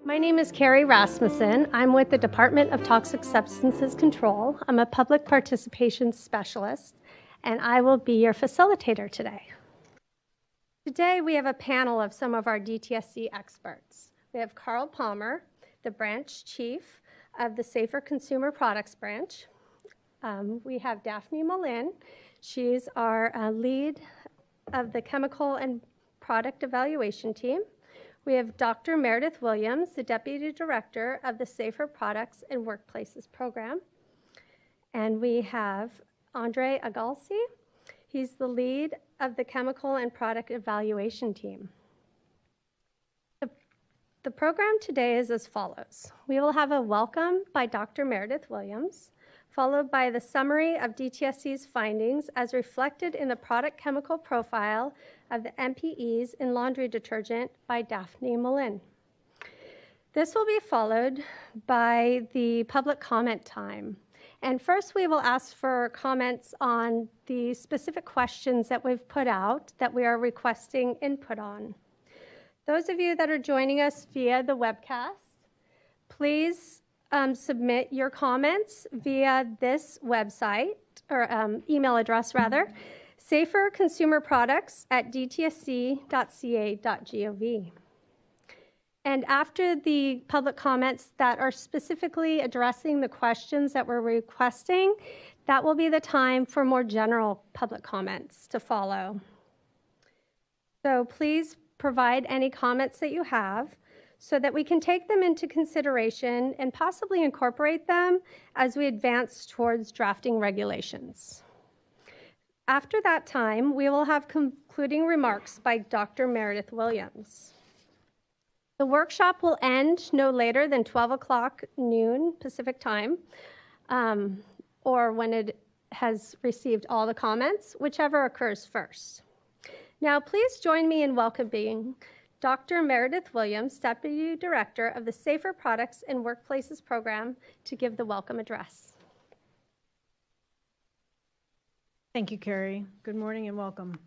My name is Carrie Rasmussen. I'm with the Department of Toxic Substances Control. I'm a public participation specialist, and I will be your facilitator today. Today, we have a panel of some of our DTSC experts. We have Carl Palmer, the branch chief of the Safer Consumer Products branch. We have Daphne Mullen. She's our lead of the Chemical and Product Evaluation team. We have Dr. Meredith Williams, the Deputy Director of the Safer Products and Workplaces program. And we have Andre Agalsi. He's the lead of the Chemical and Product Evaluation team. The program today is as follows. We will have a welcome by Dr. Meredith Williams, followed by the summary of DTSC's findings as reflected in the product chemical profile of the MPEs in laundry detergent by Daphne Mullen. This will be followed by the public comment time. And first we will ask for comments on the specific questions that we've put out that we are requesting input on. Those of you that are joining us via the webcast, please submit your comments via this website, or email address rather, saferconsumerproducts@dtsc.ca.gov. And after the public comments that are specifically addressing the questions that we're requesting, that will be the time for more general public comments to follow. So please provide any comments that you have so that we can take them into consideration and possibly incorporate them as we advance towards drafting regulations. After that time, we will have concluding remarks by Dr. Meredith Williams. The workshop will end no later than 12 o'clock noon Pacific time, or when it has received all the comments, whichever occurs first. Now, please join me in welcoming Dr. Meredith Williams, Deputy Director of the Safer Products and Workplaces program, to give the welcome address. Thank you, Carrie. Good morning and welcome.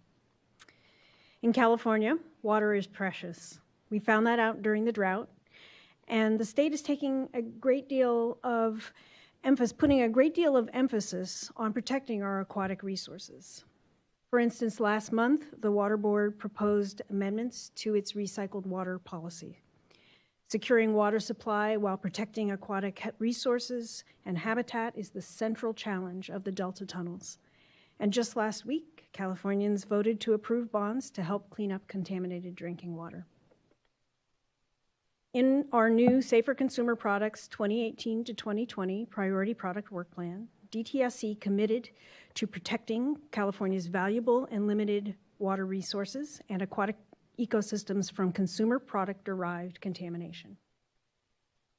In California, water is precious. We found that out during the drought, and the state is taking a great deal of putting a great deal of emphasis on protecting our aquatic resources. For instance, last month, the Water Board proposed amendments to its recycled water policy. Securing water supply while protecting aquatic resources and habitat is the central challenge of the Delta tunnels. And just last week, Californians voted to approve bonds to help clean up contaminated drinking water. In our new Safer Consumer Products 2018 to 2020 Priority Product Work Plan, DTSC committed to protecting California's valuable and limited water resources and aquatic ecosystems from consumer product-derived contamination.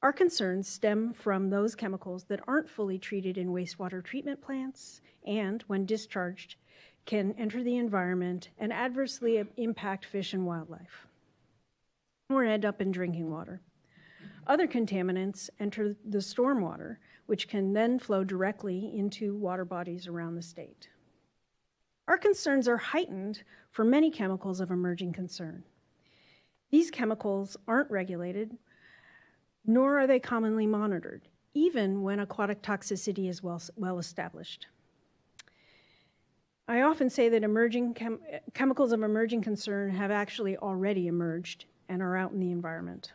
Our concerns stem from those chemicals that aren't fully treated in wastewater treatment plants and, when discharged, can enter the environment and adversely impact fish and wildlife, or end up in drinking water. Other contaminants enter the stormwater, which can then flow directly into water bodies around the state. Our concerns are heightened for many chemicals of emerging concern. These chemicals aren't regulated, nor are they commonly monitored, even when aquatic toxicity is well established. I often say that chemicals of emerging concern have actually already emerged and are out in the environment.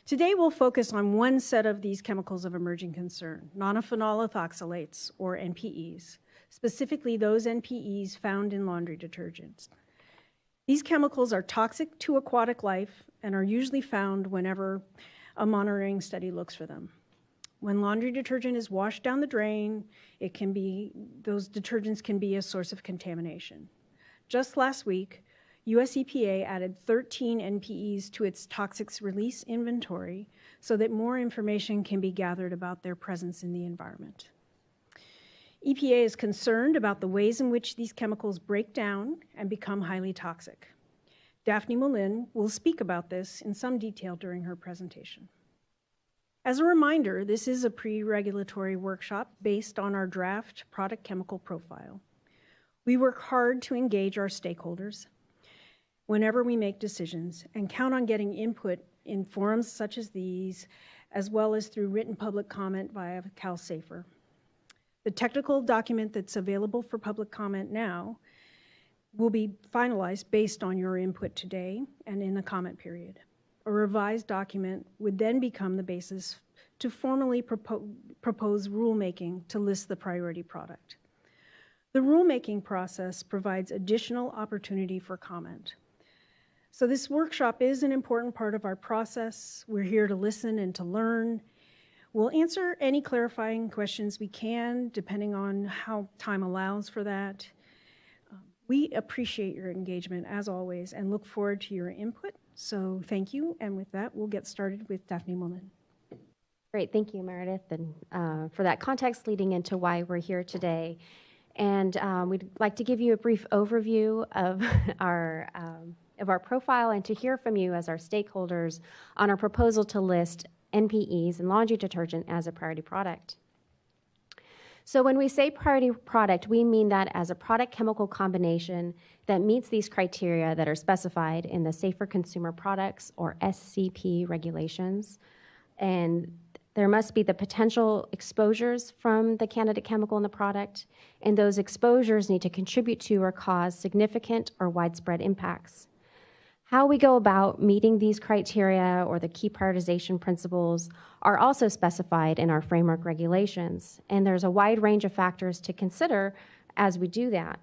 Today we'll focus on one set of these chemicals of emerging concern, nonylphenol ethoxylates, or NPEs, specifically those NPEs found in laundry detergents. These chemicals are toxic to aquatic life and are usually found whenever a monitoring study looks for them. When laundry detergent is washed down the drain, those detergents can be a source of contamination. Just last week, US EPA added 13 NPEs to its toxics release inventory so that more information can be gathered about their presence in the environment. EPA is concerned about the ways in which these chemicals break down and become highly toxic. Daphne Mullen will speak about this in some detail during her presentation. As a reminder, this is a pre-regulatory workshop based on our draft product chemical profile. We work hard to engage our stakeholders. whenever we make decisions, and count on getting input in forums such as these, as well as through written public comment via CalSAFER. The technical document that's available for public comment now will be finalized based on your input today and in the comment period. A revised document would then become the basis to formally propose rulemaking to list the priority product. The rulemaking process provides additional opportunity for comment. So this workshop is an important part of our process. We're here to listen and to learn. We'll answer any clarifying questions we can, depending on how time allows for that. We appreciate your engagement, as always, and look forward to your input. So thank you, and with that, we'll get started with Daphne Mullen. Great, thank you, Meredith, and for that context leading into why we're here today. And we'd like to give you a brief overview of our profile and to hear from you as our stakeholders on our proposal to list NPEs and laundry detergent as a priority product. So when we say priority product, we mean that as a product chemical combination that meets these criteria that are specified in the Safer Consumer Products, or SCP, regulations. And there must be the potential exposures from the candidate chemical in the product, and those exposures need to contribute to or cause significant or widespread impacts. How we go about meeting these criteria or the key prioritization principles are also specified in our framework regulations, and there's a wide range of factors to consider as we do that.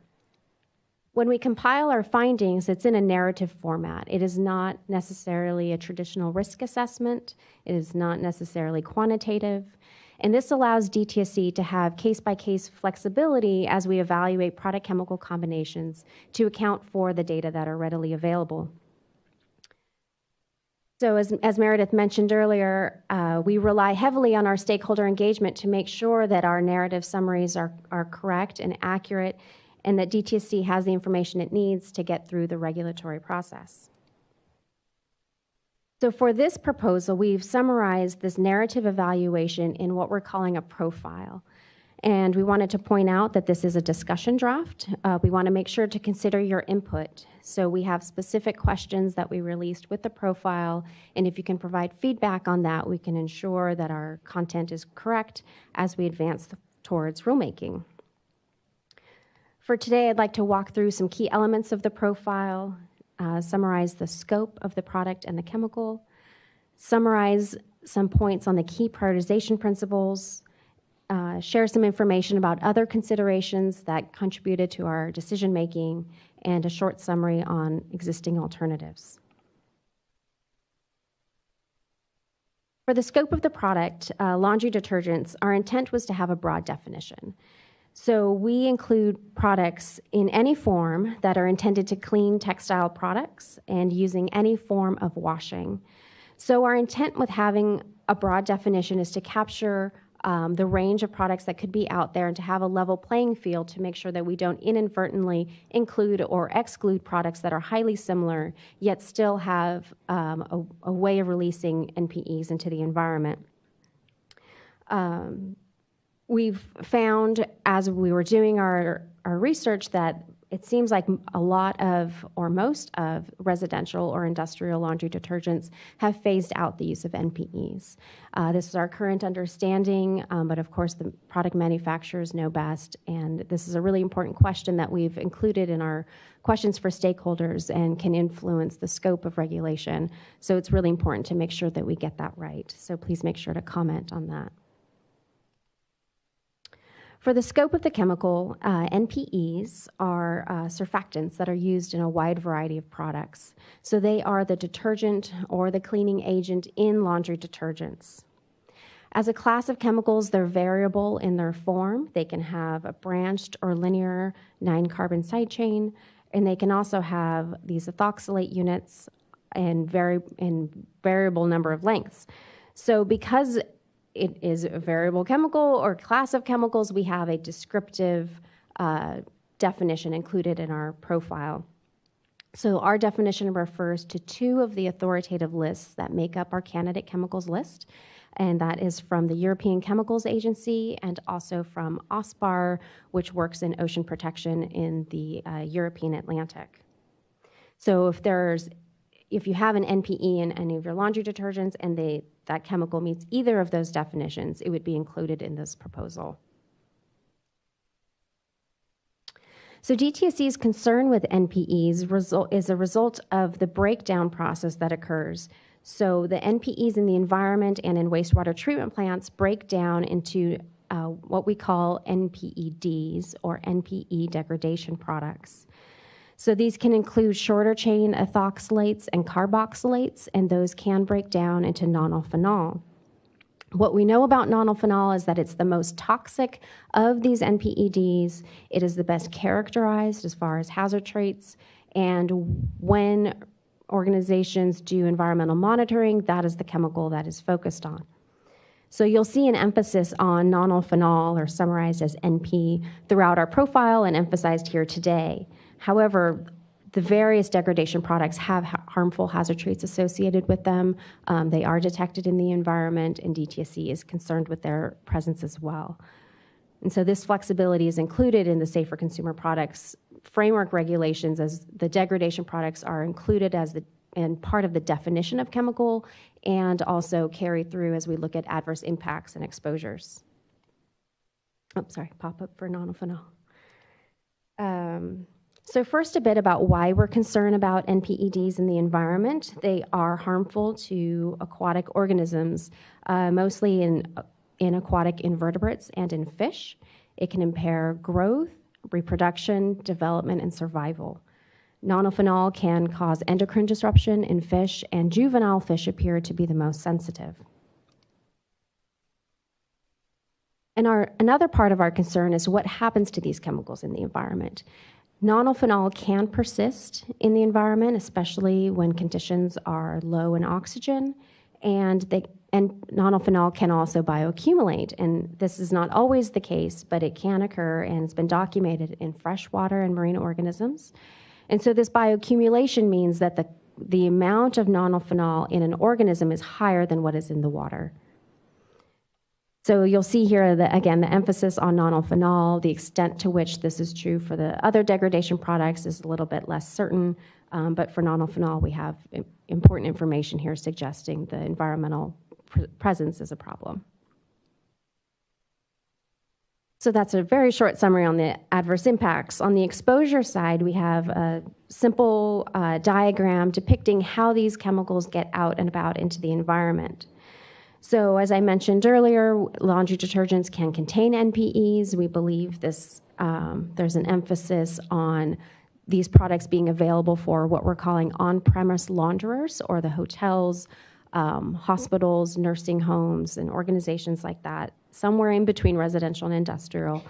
When we compile our findings, it's in a narrative format. It is not necessarily a traditional risk assessment. It is not necessarily quantitative. And this allows DTSC to have case-by-case flexibility as we evaluate product chemical combinations to account for the data that are readily available. So as Meredith mentioned earlier, we rely heavily on our stakeholder engagement to make sure that our narrative summaries are correct and accurate, and that DTSC has the information it needs to get through the regulatory process. So for this proposal, we've summarized this narrative evaluation in what we're calling a profile. And we wanted to point out that this is a discussion draft. We want to make sure to consider your input. So we have specific questions that we released with the profile, and if you can provide feedback on that, we can ensure that our content is correct as we advance towards rulemaking. For today, I'd like to walk through some key elements of the profile, summarize the scope of the product and the chemical, summarize some points on the key prioritization principles, share some information about other considerations that contributed to our decision-making, and a short summary on existing alternatives. For the scope of the product, laundry detergents, our intent was to have a broad definition. So we include products in any form that are intended to clean textile products and using any form of washing. So our intent with having a broad definition is to capture the range of products that could be out there and to have a level playing field to make sure that we don't inadvertently include or exclude products that are highly similar, yet still have a way of releasing NPEs into the environment. We've found, as we were doing our research, that it seems like a lot of, or most of, residential or industrial laundry detergents have phased out the use of NPEs. This is our current understanding, but of course the product manufacturers know best, and this is a really important question that we've included in our questions for stakeholders and can influence the scope of regulation. So it's really important to make sure that we get that right. So please make sure to comment on that. For the scope of the chemical, NPEs are surfactants that are used in a wide variety of products. So they are the detergent or the cleaning agent in laundry detergents. As a class of chemicals, they're variable in their form. They can have a branched or linear 9-carbon side chain, and they can also have these ethoxylate units in variable number of lengths. So because it is a variable chemical or class of chemicals, we have a descriptive definition included in our profile. So our definition refers to 2 of the authoritative lists that make up our candidate chemicals list, and that is from the European Chemicals Agency and also from OSPAR, which works in ocean protection in the European Atlantic. So if you have an NPE in any of your laundry detergents and that chemical meets either of those definitions, it would be included in this proposal. So DTSC's concern with NPEs is a result of the breakdown process that occurs. So the NPEs in the environment and in wastewater treatment plants break down into what we call NPEDs, or NPE degradation products. So these can include shorter chain ethoxylates and carboxylates, and those can break down into nonylphenol. What we know about nonylphenol is that it's the most toxic of these NPEDs. It is the best characterized as far as hazard traits, and when organizations do environmental monitoring, that is the chemical that is focused on. So you'll see an emphasis on nonylphenol, or summarized as NP, throughout our profile and emphasized here today. However, the various degradation products have harmful hazard traits associated with them. They are detected in the environment, and DTSC is concerned with their presence as well. And so this flexibility is included in the Safer Consumer Products framework regulations, as the degradation products are included and part of the definition of chemical, and also carry through as we look at adverse impacts and exposures. Pop-up for nonylphenol. So first, a bit about why we're concerned about NPEDs in the environment. They are harmful to aquatic organisms, mostly in aquatic invertebrates and in fish. It can impair growth, reproduction, development, and survival. Nonylphenol can cause endocrine disruption in fish, and juvenile fish appear to be the most sensitive. And another part of our concern is what happens to these chemicals in the environment. Nonylphenol can persist in the environment, especially when conditions are low in oxygen, and nonylphenol can also bioaccumulate. And this is not always the case, but it can occur, and it's been documented in freshwater and marine organisms. And so this bioaccumulation means that the amount of nonylphenol in an organism is higher than what is in the water. So you'll see here, again, the emphasis on nonylphenol. The extent to which this is true for the other degradation products is a little bit less certain, but for nonylphenol, we have important information here suggesting the environmental presence is a problem. So that's a very short summary on the adverse impacts. On the exposure side, we have a simple diagram depicting how these chemicals get out and about into the environment. So as I mentioned earlier, laundry detergents can contain NPEs. We believe there's an emphasis on these products being available for what we're calling on-premise launderers, or the hotels, hospitals, nursing homes, and organizations like that, somewhere in between residential and industrial.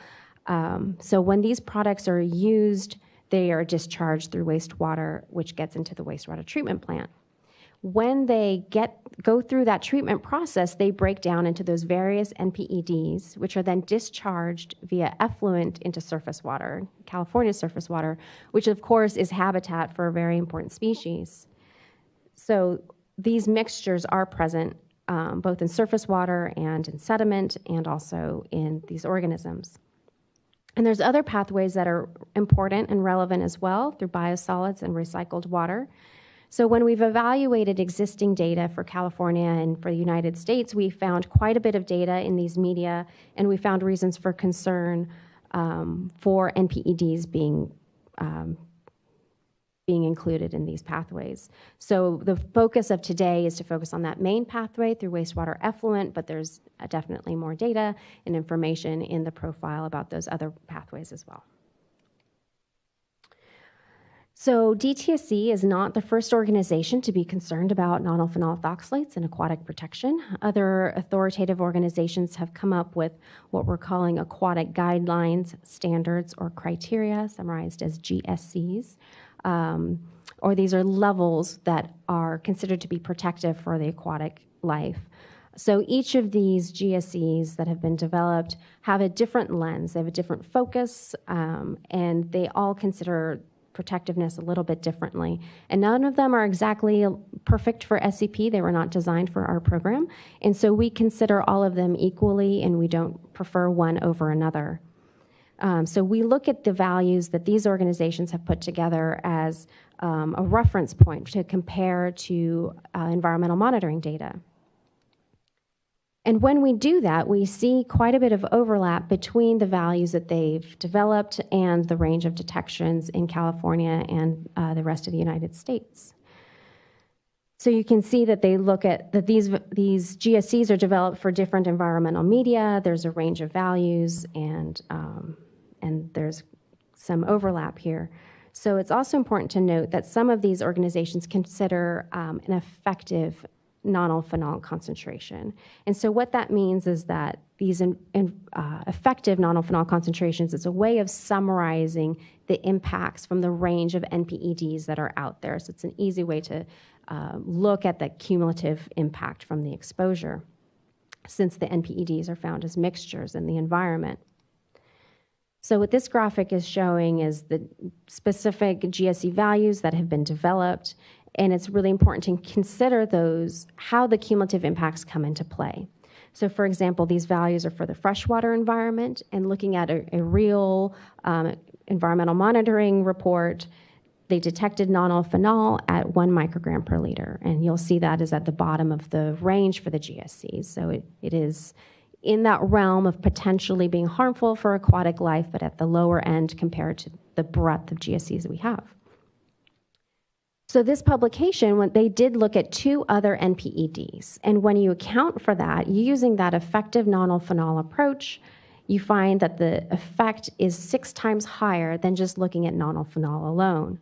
So when these products are used, they are discharged through wastewater, which gets into the wastewater treatment plant. When they go through that treatment process, they break down into those various NPEDs, which are then discharged via effluent into surface water, California's surface water, which of course is habitat for a very important species. So these mixtures are present both in surface water and in sediment, and also in these organisms. And there's other pathways that are important and relevant as well, through biosolids and recycled water. So when we've evaluated existing data for California and for the United States, we found quite a bit of data in these media, and we found reasons for concern for NPEDs being included in these pathways. So the focus of today is to focus on that main pathway through wastewater effluent, but there's definitely more data and information in the profile about those other pathways as well. So DTSC is not the first organization to be concerned about nonylphenol ethoxylates and aquatic protection. Other authoritative organizations have come up with what we're calling aquatic guidelines, standards, or criteria, summarized as GSCs. Or these are levels that are considered to be protective for the aquatic life. So each of these GSCs that have been developed have a different lens, they have a different focus, and they all consider protectiveness a little bit differently. And none of them are exactly perfect for SCP. They were not designed for our program. And so we consider all of them equally, and we don't prefer one over another. So we look at the values that these organizations have put together as a reference point to compare to environmental monitoring data. And when we do that, we see quite a bit of overlap between the values that they've developed and the range of detections in California and the rest of the United States. So you can see that they look at that these GSCs are developed for different environmental media. There's a range of values, and there's some overlap here. So it's also important to note that some of these organizations consider an effective nonylphenol concentration. And so what that means is that these effective nonylphenol concentrations is a way of summarizing the impacts from the range of NPEDs that are out there. So it's an easy way to look at the cumulative impact from the exposure, since the NPEDs are found as mixtures in the environment. So what this graphic is showing is the specific GSE values that have been developed, and it's really important to consider those, how the cumulative impacts come into play. So for example, these values are for the freshwater environment, and looking at a real environmental monitoring report, they detected nonylphenol at 1 microgram per liter, and you'll see that is at the bottom of the range for the GSCs. So it is in that realm of potentially being harmful for aquatic life, but at the lower end compared to the breadth of GSCs that we have. So this publication, when they did look at 2 other NPEDs, and when you account for that, using that effective nonylphenol approach, you find that the effect is 6 times higher than just looking at nonylphenol alone.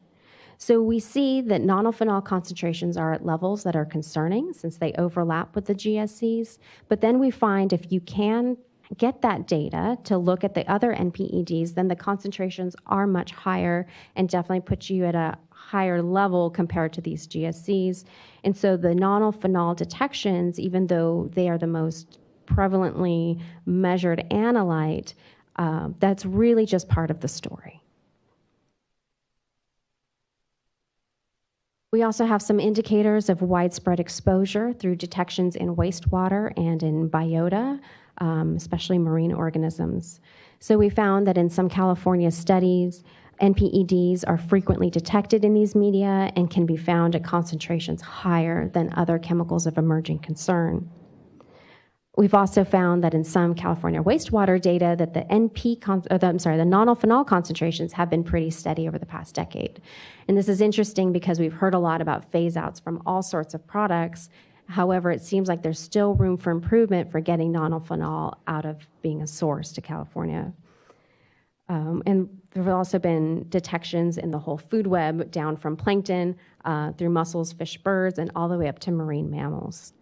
So we see that nonylphenol concentrations are at levels that are concerning since they overlap with the GSCs, but then we find if you can get that data to look at the other NPEDs, then the concentrations are much higher and definitely put you at a higher level compared to these GSCs. And so the nonylphenol detections, even though they are the most prevalently measured analyte, that's really just part of the story. We also have some indicators of widespread exposure through detections in wastewater and in biota, especially marine organisms. So we found that in some California studies, NPEDs are frequently detected in these media and can be found at concentrations higher than other chemicals of emerging concern. We've also found that in some California wastewater data that the nonylphenol concentrations have been pretty steady over the past decade. And this is interesting because we've heard a lot about phase-outs from all sorts of products. However, it seems like there's still room for improvement for getting nonylphenol out of being a source to California. And there have also been detections in the whole food web, down from plankton, through mussels, fish, birds, and all the way up to marine mammals.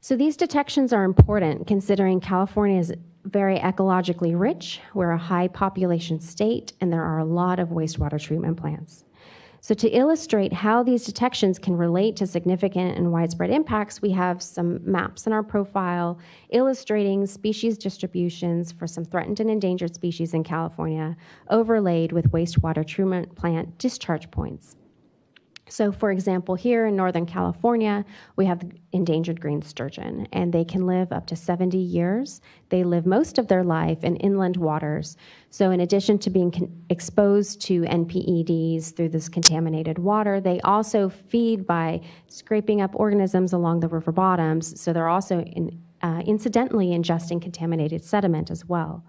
So these detections are important considering California is very ecologically rich. We're a high population state, and there are a lot of wastewater treatment plants. So to illustrate how these detections can relate to significant and widespread impacts, we have some maps in our profile illustrating species distributions for some threatened and endangered species in California, overlaid with wastewater treatment plant discharge points. So for example, here in Northern California, we have the endangered green sturgeon, and they can live up to 70 years. They live most of their life in inland waters. So in addition to being exposed to NPEDs through this contaminated water, they also feed by scraping up organisms along the river bottoms. So they're also incidentally ingesting contaminated sediment as well.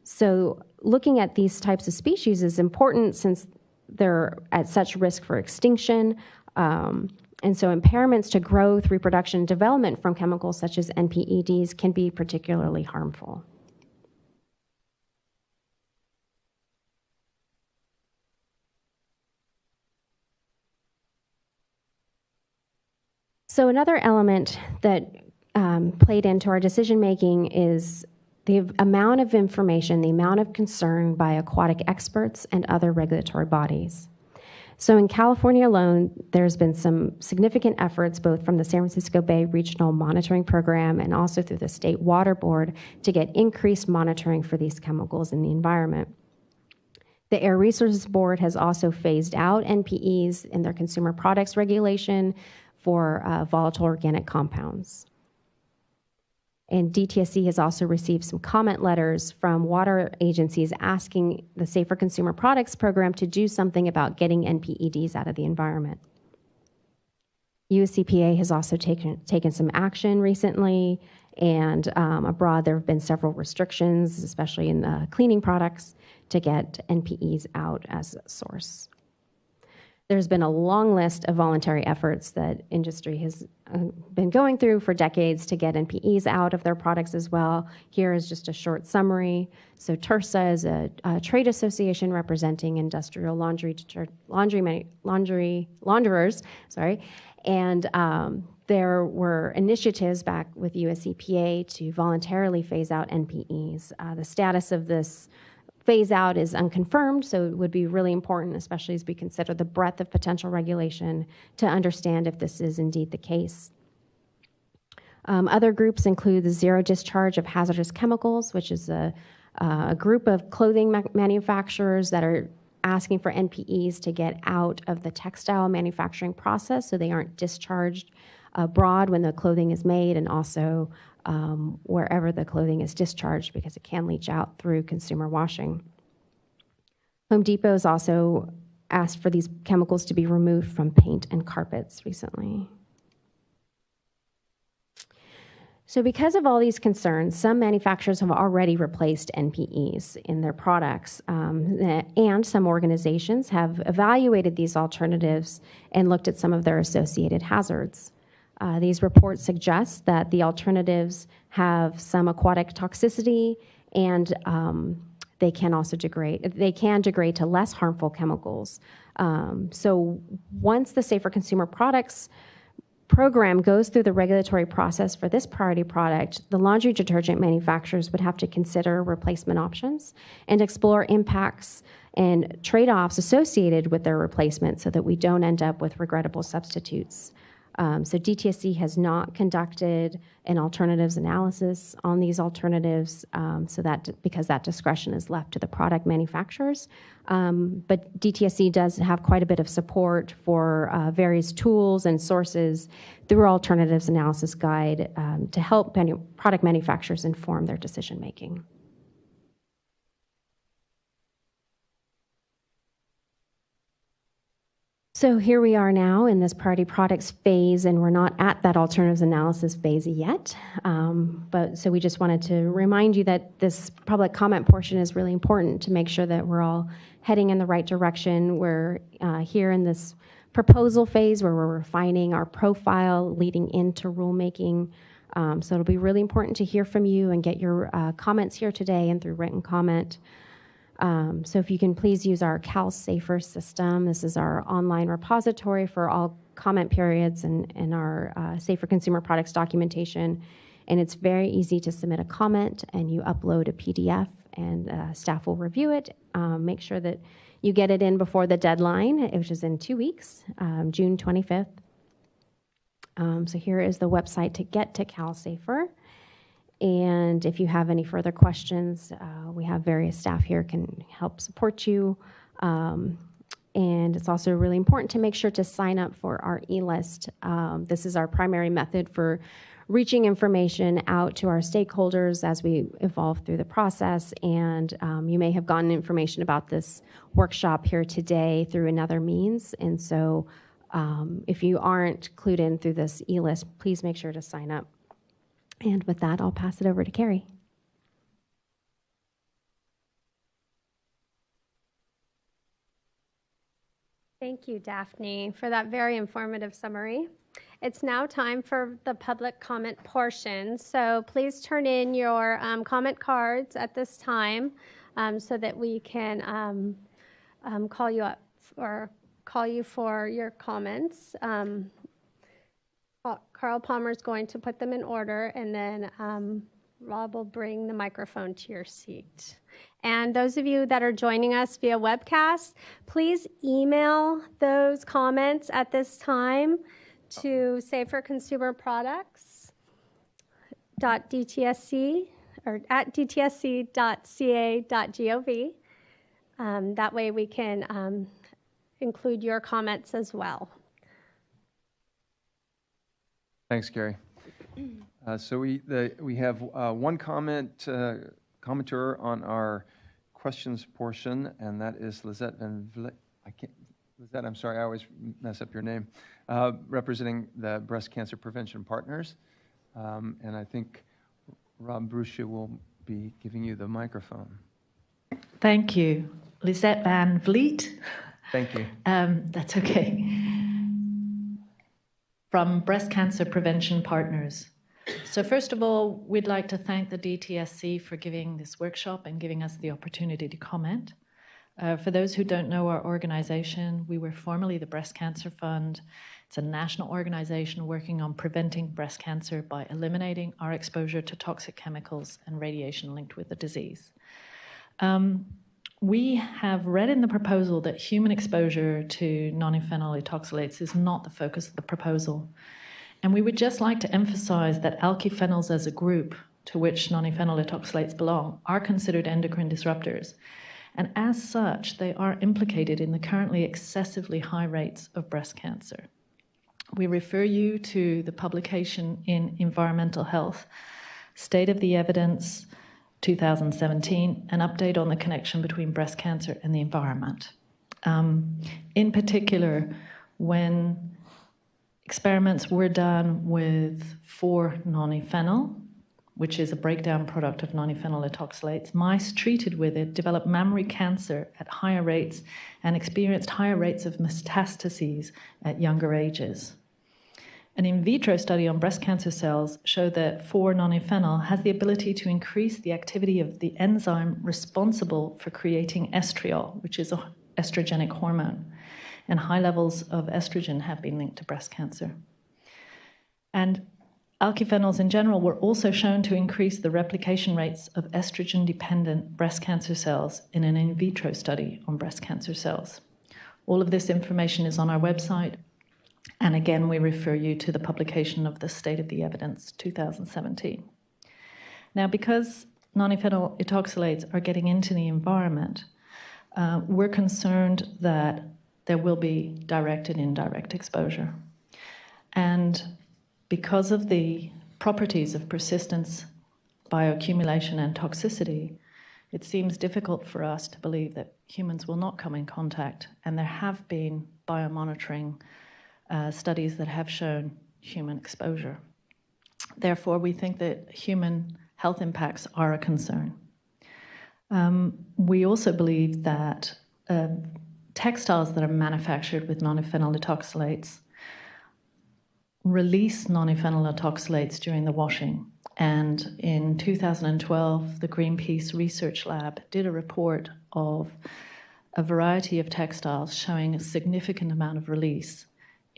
So looking at these types of species is important since they're at such risk for extinction. And so impairments to growth, reproduction, and development from chemicals such as NPEDs can be particularly harmful. So another element that played into our decision-making is the amount of information, the amount of concern by aquatic experts and other regulatory bodies. So in California alone, there's been some significant efforts both from the San Francisco Bay Regional Monitoring Program and also through the State Water Board to get increased monitoring for these chemicals in the environment. The Air Resources Board has also phased out NPEs in their consumer products regulation for volatile organic compounds. And DTSC has also received some comment letters from water agencies asking the Safer Consumer Products Program to do something about getting NPEDs out of the environment. US EPA has also taken some action recently, and abroad there have been several restrictions, especially in the cleaning products, to get NPEs out as a source. There's been a long list of voluntary efforts that industry has been going through for decades to get NPEs out of their products as well. Here is just a short summary. So TIRSA is a trade association representing industrial launderers, and there were initiatives back with US EPA to voluntarily phase out NPEs. The status of this phase out is unconfirmed, so it would be really important, especially as we consider the breadth of potential regulation, to understand if this is indeed the case. Other groups include the Zero Discharge of Hazardous Chemicals, which is a group of clothing manufacturers that are asking for NPEs to get out of the textile manufacturing process so they aren't discharged abroad when the clothing is made, and also wherever the clothing is discharged, because it can leach out through consumer washing. Home Depot has also asked for these chemicals to be removed from paint and carpets recently. So because of all these concerns, some manufacturers have already replaced NPEs in their products, and some organizations have evaluated these alternatives and looked at some of their associated hazards. These reports suggest that the alternatives have some aquatic toxicity, and they can also degrade to less harmful chemicals. So once the Safer Consumer Products Program goes through the regulatory process for this priority product, the laundry detergent manufacturers would have to consider replacement options and explore impacts and trade-offs associated with their replacement so that we don't end up with regrettable substitutes. So DTSC has not conducted an alternatives analysis on these alternatives, because that discretion is left to the product manufacturers. But DTSC does have quite a bit of support for various tools and sources through our alternatives analysis guide to help product manufacturers inform their decision making. So here we are now in this priority products phase, and we're not at that alternatives analysis phase yet. So we just wanted to remind you that this public comment portion is really important to make sure that we're all heading in the right direction. We're here in this proposal phase where we're refining our profile leading into rulemaking. So it'll be really important to hear from you and get your comments here today and through written comment. So if you can please use our CalSafer system. This is our online repository for all comment periods and our Safer Consumer Products documentation. And it's very easy to submit a comment, and you upload a PDF, and staff will review it. Make sure that you get it in before the deadline, which is in 2 weeks, June 25th. So here is the website to get to CalSafer. And if you have any further questions, we have various staff here can help support you. And it's also really important to make sure to sign up for our e-list. This is our primary method for reaching information out to our stakeholders as we evolve through the process. And you may have gotten information about this workshop here today through another means. And so if you aren't clued in through this e-list, please make sure to sign up. And with that, I'll pass it over to Carrie. Thank you, Daphne, for that very informative summary. It's now time for the public comment portion. So please turn in your comment cards at this time so that we can call you up or call you for your comments. Carl Palmer is going to put them in order, and then Rob will bring the microphone to your seat. And those of you that are joining us via webcast, please email those comments at this time to saferconsumerproducts.dtsc or at dtsc.ca.gov. That way we can include your comments as well. Thanks, Gary. So we have one commenter on our questions portion, and that is Lizette Van Vliet. Lizette, I'm sorry, I always mess up your name, representing the Breast Cancer Prevention Partners. And I think Rob Bruscia will be giving you the microphone. Thank you. Lizette Van Vliet. Thank you. That's okay. From Breast Cancer Prevention Partners. So first of all, we'd like to thank the DTSC for giving this workshop and giving us the opportunity to comment. For those who don't know our organization, we were formerly the Breast Cancer Fund. It's a national organization working on preventing breast cancer by eliminating our exposure to toxic chemicals and radiation linked with the disease. We have read in the proposal that human exposure to nonylphenol ethoxylates is not the focus of the proposal. And we would just like to emphasize that alkyphenols as a group to which nonylphenol ethoxylates belong are considered endocrine disruptors. And as such, they are implicated in the currently excessively high rates of breast cancer. We refer you to the publication in Environmental Health, State of the Evidence 2017, an update on the connection between breast cancer and the environment. In particular, when experiments were done with 4-nonyphenol, which is a breakdown product of nonylphenol ethoxylates, mice treated with it developed mammary cancer at higher rates and experienced higher rates of metastases at younger ages. An in vitro study on breast cancer cells showed that 4-nonyphenol has the ability to increase the activity of the enzyme responsible for creating estriol, which is an estrogenic hormone. And high levels of estrogen have been linked to breast cancer. And alkyphenols in general were also shown to increase the replication rates of estrogen-dependent breast cancer cells in an in vitro study on breast cancer cells. All of this information is on our website. And again, we refer you to the publication of the State of the Evidence 2017. Now, because nonylphenol ethoxylates are getting into the environment, we're concerned that there will be direct and indirect exposure. And because of the properties of persistence, bioaccumulation, and toxicity, it seems difficult for us to believe that humans will not come in contact, and there have been biomonitoring studies that have shown human exposure. Therefore, we think that human health impacts are a concern. We also believe that textiles that are manufactured with nonylphenol ethoxylates release nonylphenol ethoxylates during the washing. And in 2012, the Greenpeace Research Lab did a report of a variety of textiles showing a significant amount of release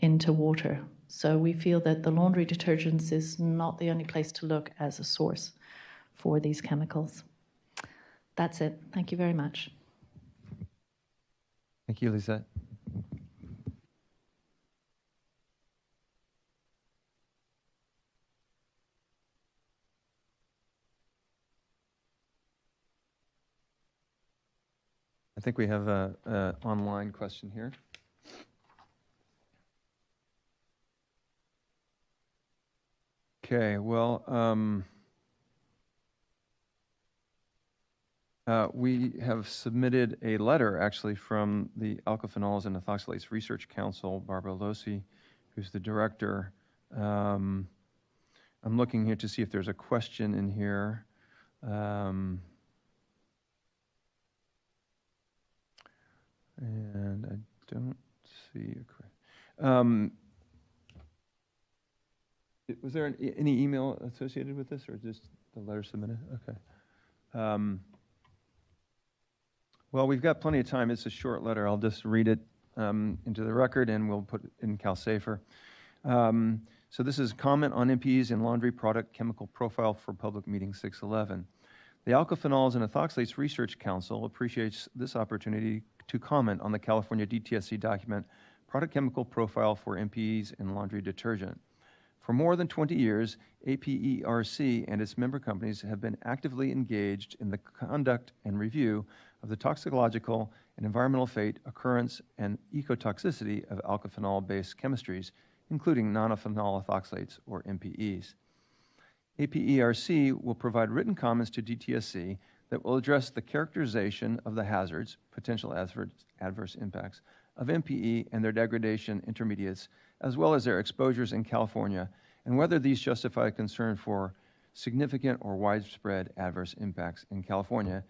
into water. So we feel that the laundry detergents is not the only place to look as a source for these chemicals. That's it. Thank you very much. Thank you, Lisette. I think we have an online question here. Okay, well, we have submitted a letter actually from the Alkyphenols and Ethoxylates Research Council, Barbara Losi, who's the director. I'm looking here to see if there's a question in here. And I don't see a question. Was there any email associated with this, or just the letter submitted? Okay. Well, we've got plenty of time. It's a short letter. I'll just read it into the record, and we'll put it in CalSafer. So this is comment on NPEs in laundry product chemical profile for public meeting 611. The Alkyphenols and Ethoxylates Research Council appreciates this opportunity to comment on the California DTSC document, Product Chemical Profile for NPEs in Laundry Detergent. For more than 20 years, APERC and its member companies have been actively engaged in the conduct and review of the toxicological and environmental fate, occurrence, and ecotoxicity of alkyphenol-based chemistries, including nonylphenol ethoxylates, or NPEs. APERC will provide written comments to DTSC that will address the characterization of the hazards, potential adverse impacts, of MPE and their degradation intermediates, as well as their exposures in California, and whether these justify concern for significant or widespread adverse impacts in California,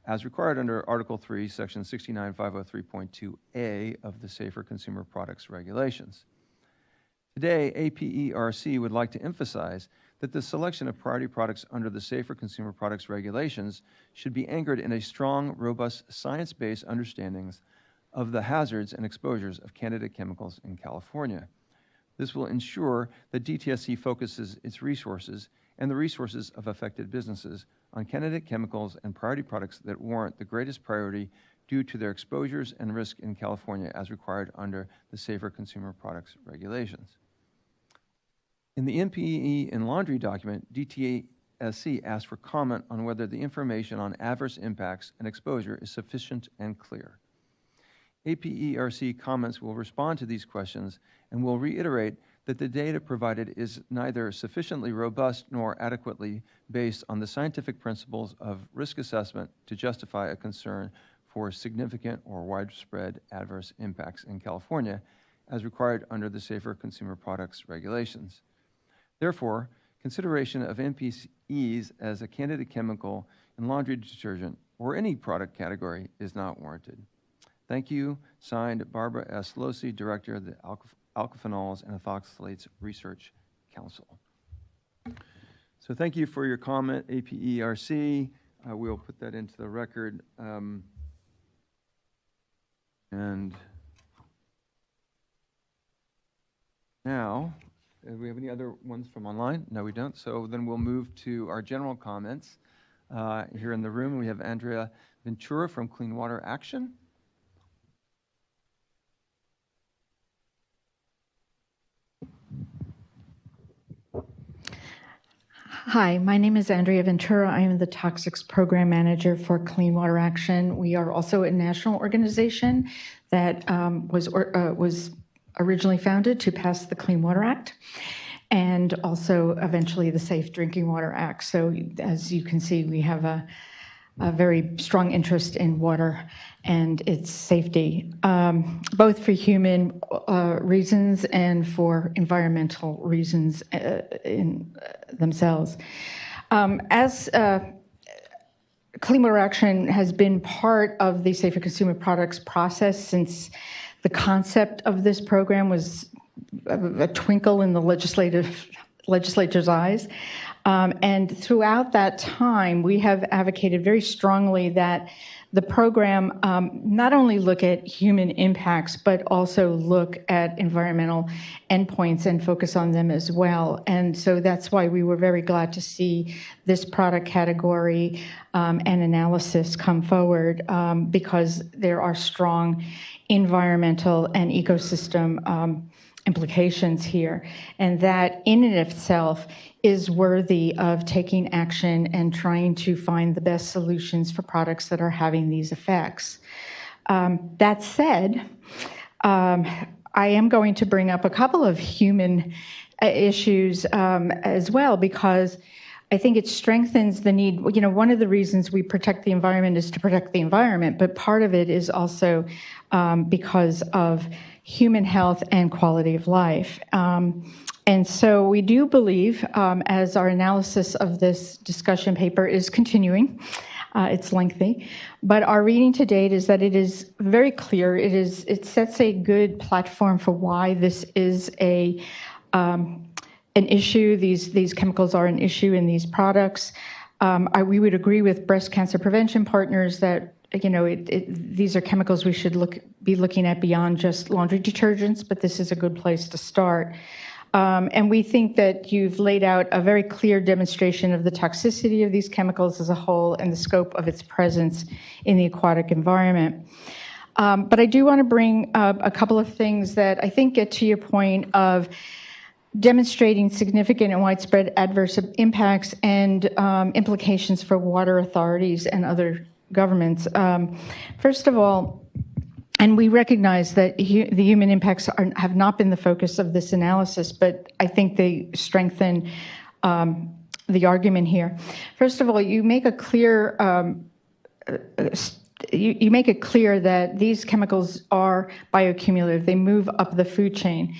as required under Article 3, Section 69503.2a of the Safer Consumer Products Regulations. Today, APERC would like to emphasize that the selection of priority products under the Safer Consumer Products Regulations should be anchored in a strong, robust, science-based understandings of the hazards and exposures of candidate chemicals in California. This will ensure that DTSC focuses its resources and the resources of affected businesses on candidate chemicals and priority products that warrant the greatest priority due to their exposures and risk in California as required under the Safer Consumer Products Regulations. In the MPE and laundry document, DTSC asked for comment on whether the information on adverse impacts and exposure is sufficient and clear. APERC comments will respond to these questions and will reiterate that the data provided is neither sufficiently robust nor adequately based on the scientific principles of risk assessment to justify a concern for significant or widespread adverse impacts in California as required under the Safer Consumer Products Regulations. Therefore, consideration of MPEs as a candidate chemical in laundry detergent or any product category is not warranted. Thank you. Signed, Barbara S. Losi, Director of the Alkaphenols and Ethoxylates Research Council. So thank you for your comment, APERC. We'll put that into the record. And now, do we have any other ones from online? No, we don't. So then we'll move to our general comments. Here in the room, we have Andrea Ventura from Clean Water Action. Hi, my name is Andrea Ventura. I am the Toxics Program Manager for Clean Water Action. We are also a national organization that was originally founded to pass the Clean Water Act and also eventually the Safe Drinking Water Act. So as you can see, we have a very strong interest in water and its safety, both for human reasons and for environmental reasons in themselves. As Clean Water Action has been part of the Safer Consumer Products process since the concept of this program was a twinkle in the legislature's eyes. And throughout that time, we have advocated very strongly that the program not only look at human impacts, but also look at environmental endpoints and focus on them as well. And so that's why we were very glad to see this product category and analysis come forward because there are strong environmental and ecosystem implications here. And that in and of itself is worthy of taking action and trying to find the best solutions for products that are having these effects. That said, I am going to bring up a couple of human issues as well, because I think it strengthens the need. You know, one of the reasons we protect the environment is to protect the environment, but part of it is also because of human health and quality of life. And so we do believe, as our analysis of this discussion paper is continuing, it's lengthy, but our reading to date is that it is very clear. It sets a good platform for why this is an issue. These chemicals are an issue in these products. We would agree with breast cancer prevention partners that these are chemicals we should be looking at beyond just laundry detergents, but this is a good place to start. And we think that you've laid out a very clear demonstration of the toxicity of these chemicals as a whole and the scope of its presence in the aquatic environment. But I do want to bring up a couple of things that I think get to your point of demonstrating significant and widespread adverse impacts and implications for water authorities and other governments. First of all, and we recognize that the human impacts have not been the focus of this analysis, but I think they strengthen the the argument here. First of all, you make a clear you make it clear that these chemicals are bioaccumulative. They move up the food chain.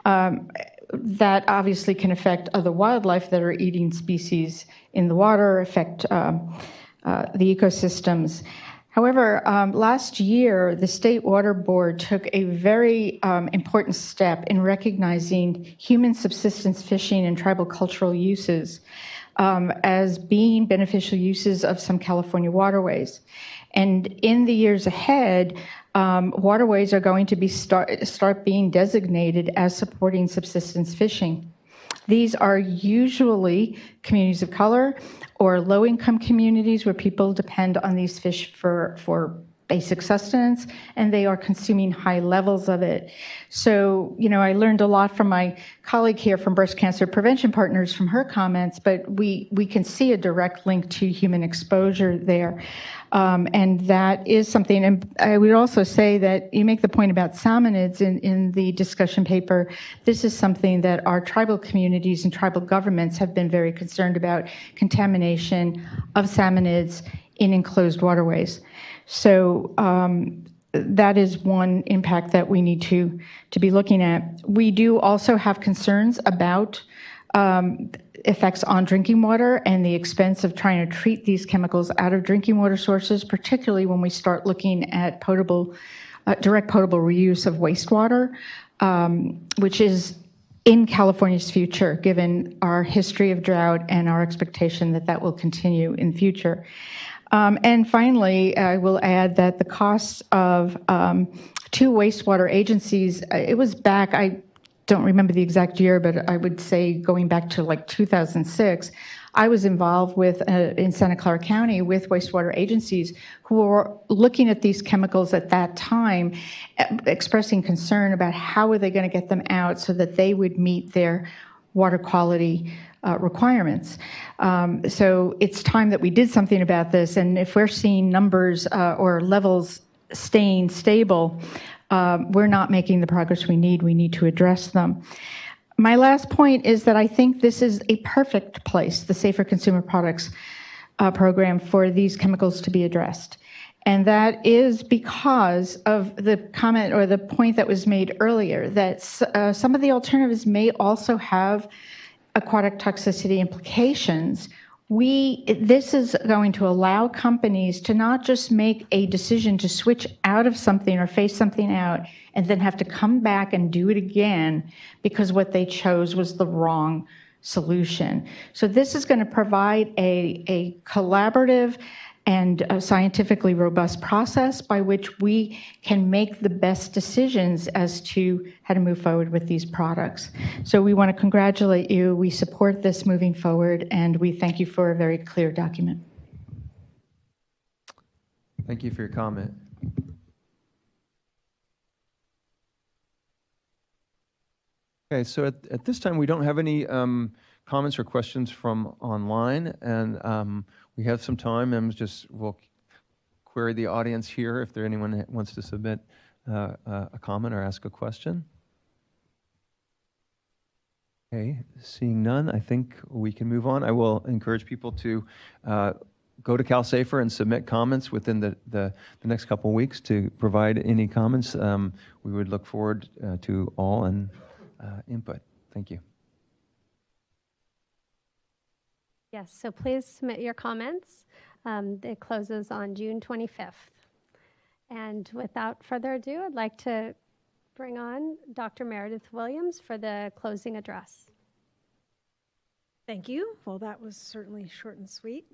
That obviously can affect other wildlife that are eating species in the water, affect the ecosystems. However, last year, the State Water Board took a very important step in recognizing human subsistence fishing and tribal cultural uses as being beneficial uses of some California waterways. And in the years ahead, waterways are going to be start being designated as supporting subsistence fishing. These are usually communities of color or low-income communities where people depend on these fish for basic sustenance, and they are consuming high levels of it. So, I learned a lot from my colleague here from Breast Cancer Prevention Partners from her comments, but we can see a direct link to human exposure there. And that is something, and I would also say that you make the point about salmonids in the discussion paper. This is something that our tribal communities and tribal governments have been very concerned about, contamination of salmonids in enclosed waterways. So that is one impact that we need to be looking at. We do also have concerns about effects on drinking water and the expense of trying to treat these chemicals out of drinking water sources, particularly when we start looking at direct potable reuse of wastewater, which is in California's future, given our history of drought and our expectation that that will continue in the future. And finally, I will add that the costs of 2 wastewater agencies, it was back, I don't remember the exact year, but I would say going back to like 2006, I was involved with, in Santa Clara County, with wastewater agencies who were looking at these chemicals at that time, expressing concern about how are they going to get them out so that they would meet their water quality requirements. So it's time that we did something about this, and if we're seeing numbers or levels staying stable, we're not making the progress we need to address them. My last point is that I think this is a perfect place, the Safer Consumer Products program, for these chemicals to be addressed. And that is because of the comment or the point that was made earlier, that some of the alternatives may also have aquatic toxicity implications. This is going to allow companies to not just make a decision to switch out of something or phase something out and then have to come back and do it again because what they chose was the wrong solution. So this is going to provide a collaborative and a scientifically robust process by which we can make the best decisions as to how to move forward with these products. So we want to congratulate you. We support this moving forward, and we thank you for a very clear document. Thank you for your comment. Okay, so at this time, we don't have any comments or questions from online, and we have some time, and we'll query the audience here if there anyone that wants to submit a comment or ask a question. Okay, seeing none, I think we can move on. I will encourage people to go to CalSafer and submit comments within the next couple of weeks to provide any comments. We would look forward to all and input. Thank you. Yes, so please submit your comments. It closes on June 25th. And without further ado, I'd like to bring on Dr. Meredith Williams for the closing address. Thank you. Well, that was certainly short and sweet.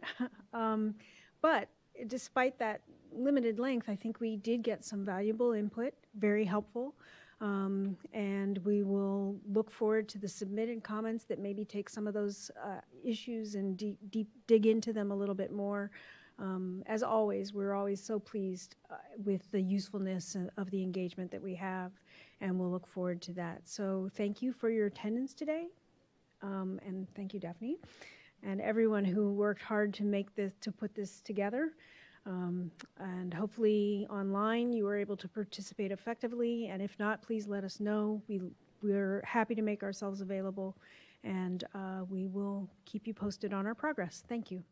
But despite that limited length, I think we did get some valuable input, very helpful. And we will look forward to the submitted comments that maybe take some of those issues and dig into them a little bit more. As always, we're always so pleased with the usefulness of the engagement that we have, and we'll look forward to that. So thank you for your attendance today, and thank you, Daphne, and everyone who worked hard to put this together. And hopefully online you were able to participate effectively, and if not, please let us know. We're happy to make ourselves available and we will keep you posted on our progress. Thank you.